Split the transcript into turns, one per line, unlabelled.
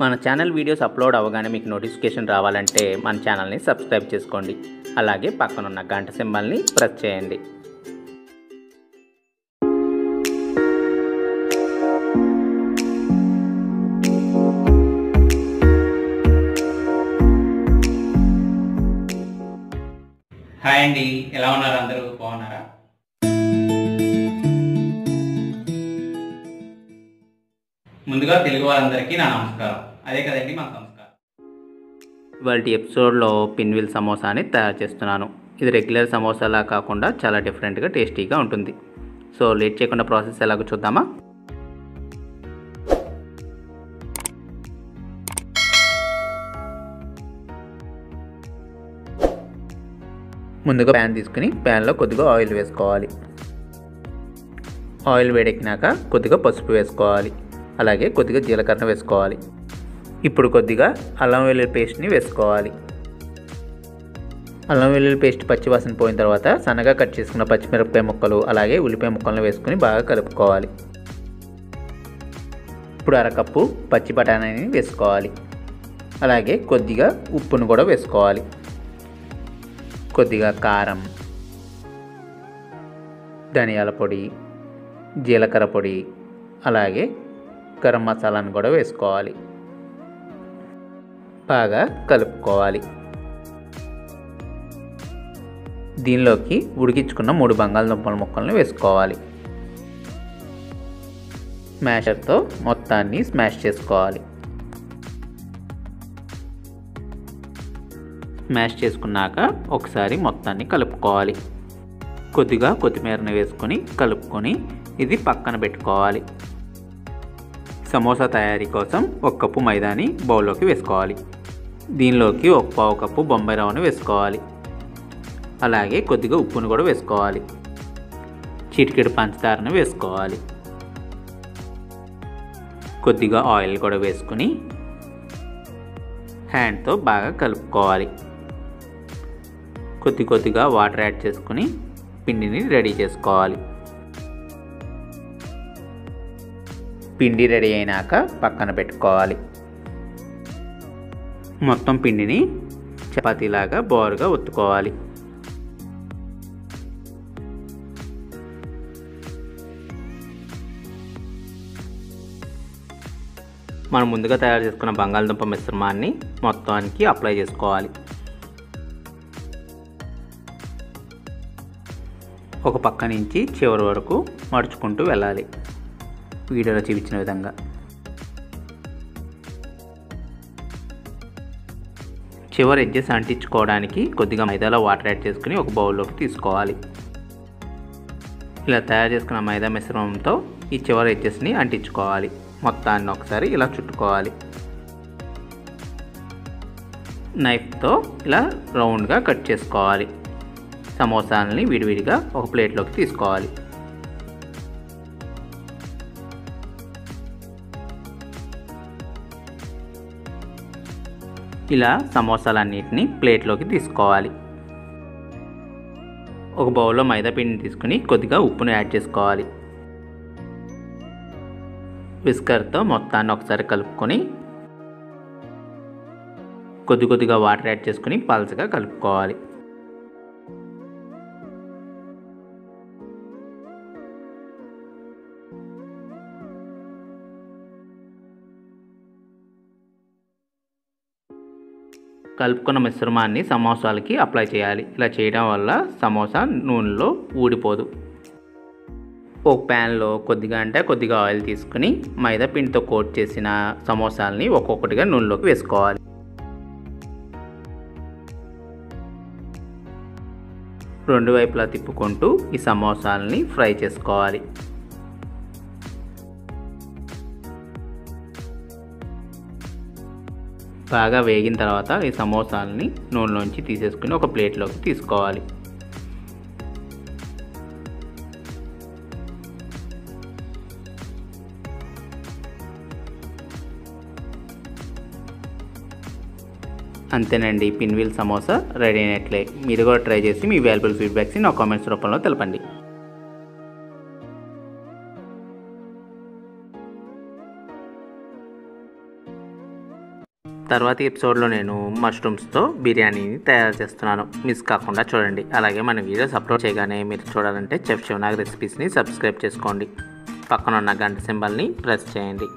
మన channel videos upload అవ్వగానే మీకు నోటిఫికేషన్ రావాలంటే మన ఛానల్ని సబ్స్క్రైబ్ చేసుకోండి. అలాగే పక్కనున్న గంట సింబల్ని ప్రెస్ చేయండి. హాయ్ అండి, ఎలా ఉన్నారు? అందరూ బాగున్నారా? ముందుగా తెలుగు వారందరికీ నా నమస్కారం. అదే కదండి మన సంస్కారం. ఇవాళ ఎపిసోడ్లో పిన్వీల్ సమోసాని తయారు చేస్తున్నాను. ఇది రెగ్యులర్ సమోసాలా కాకుండా చాలా డిఫరెంట్గా టేస్టీగా ఉంటుంది. సో లేట్ చేయకుండా ప్రాసెస్ ఎలాగో చూద్దామా? ముందుగా ప్యాన్ తీసుకుని ప్యాన్లో కొద్దిగా ఆయిల్ వేసుకోవాలి. ఆయిల్ వేడెక్కినాక కొద్దిగా పసుపు వేసుకోవాలి. అలాగే కొద్దిగా జీలకర్ర వేసుకోవాలి. ఇప్పుడు కొద్దిగా అల్లం వెల్లుల్లి పేస్ట్ని వేసుకోవాలి. అల్లం వెల్లుల్లి పేస్ట్ పచ్చివాసన పోయిన తర్వాత సన్నగా కట్ చేసుకున్న పచ్చిమిరపకాయ ముక్కలు అలాగే ఉల్లిపాయ ముక్కలను వేసుకుని బాగా కలుపుకోవాలి. ఇప్పుడు అరకప్పు పచ్చి బఠానీని వేసుకోవాలి. అలాగే కొద్దిగా ఉప్పును కూడా వేసుకోవాలి. కొద్దిగా కారం, ధనియాల పొడి, జీలకర్ర పొడి, అలాగే గరం మసాలాను కూడా వేసుకోవాలి. బాగా కలుపుకోవాలి. దీనిలోకి ఉడికించుకున్న 3 బంగాళదుంపల ముక్కలను వేసుకోవాలి. స్మాషర్తో మొత్తాన్ని స్మాష్ చేసుకోవాలి. స్మాష్ చేసుకున్నాక ఒకసారి మొత్తాన్ని కలుపుకోవాలి. కొద్దిగా కొత్తిమీరని వేసుకొని కలుపుకొని ఇది పక్కన పెట్టుకోవాలి. సమోసా తయారీ కోసం 1 కప్పు మైదాని బౌల్లోకి వేసుకోవాలి. దీనిలోకి 1/4 కప్పు బొంబాయి రవ్వను వేసుకోవాలి. అలాగే కొద్దిగా ఉప్పును కూడా వేసుకోవాలి. చిటికెడు పంచదారను వేసుకోవాలి. కొద్దిగా ఆయిల్ కూడా వేసుకుని హ్యాండ్తో బాగా కలుపుకోవాలి. కొద్దిగా వాటర్ యాడ్ చేసుకుని పిండిని రెడీ చేసుకోవాలి. పిండి రెడీ అయినాక పక్కన పెట్టుకోవాలి. మొత్తం పిండిని చపాతీలాగా బోరుగా ఒత్తుకోవాలి. మనం ముందుగా తయారు చేసుకున్న బంగాళదుంప మిశ్రమాన్ని మొత్తానికి అప్లై చేసుకోవాలి. ఒక పక్క నుంచి చివరి వరకు మడుచుకుంటూ వెళ్ళాలి, వీడియోలో చూపించిన విధంగా. చివరి ఎడ్జెస్ అంటించుకోవడానికి కొద్దిగా మైదాలో వాటర్ యాడ్ చేసుకుని ఒక బౌల్లోకి తీసుకోవాలి. ఇలా తయారు చేసుకున్న మైదా మిశ్రమంతో ఈ చివరి ఎడ్జెస్ని అంటించుకోవాలి. మొత్తాన్ని ఒకసారి ఇలా చుట్టుకోవాలి. నైఫ్తో ఇలా రౌండ్గా కట్ చేసుకోవాలి. సమోసాలని విడివిడిగా ఒక ప్లేట్లోకి తీసుకోవాలి. ఇలా సమోసాలన్నిటిని ప్లేట్లోకి తీసుకోవాలి. ఒక బౌల్లో మైదా పిండిని తీసుకుని కొద్దిగా ఉప్పును యాడ్ చేసుకోవాలి. విస్కర్తో మొత్తాన్ని ఒకసారి కలుపుకొని కొద్దిగా వాటర్ యాడ్ చేసుకుని పల్చగా కలుపుకోవాలి. కలుపుకున్న మిశ్రమాన్ని సమోసాలకి అప్లై చేయాలి. ఇలా చేయడం వల్ల సమోసా నూనెలో ఊడిపోదు. ఒక ప్యాన్లో కొద్దిగా ఆయిల్ తీసుకుని మైదా పిండితో కోట్ చేసిన సమోసాలని ఒక్కొక్కటిగా నూనెలోకి వేసుకోవాలి. రెండు వైపులా తిప్పుకుంటూ ఈ సమోసాలని ఫ్రై చేసుకోవాలి. బాగా వేగిన తర్వాత ఈ సమోసాలని నూనెలోంచి తీసేసుకుని ఒక ప్లేట్లోకి తీసుకోవాలి. అంతేనండి, పిన్వీల్ సమోసా రెడీ అయినట్లే. మీరు కూడా ట్రై చేసి మీ వాల్యుబుల్ ఫీడ్బ్యాక్స్ని నా కామెంట్స్ రూపంలో తెలపండి. తర్వాతి ఎపిసోడ్లో నేను మష్రూమ్స్తో బిర్యానీని తయారు చేస్తున్నాను, మిస్ కాకుండా చూడండి. అలాగే మన వీడియోస్ అప్లోడ్ చేయగానే మీరు చూడాలంటే చెఫ్ శివనాగ్ రెసిపీస్ని సబ్స్క్రైబ్ చేసుకోండి. పక్కన ఉన్న గంట సింబల్ని ప్రెస్ చేయండి.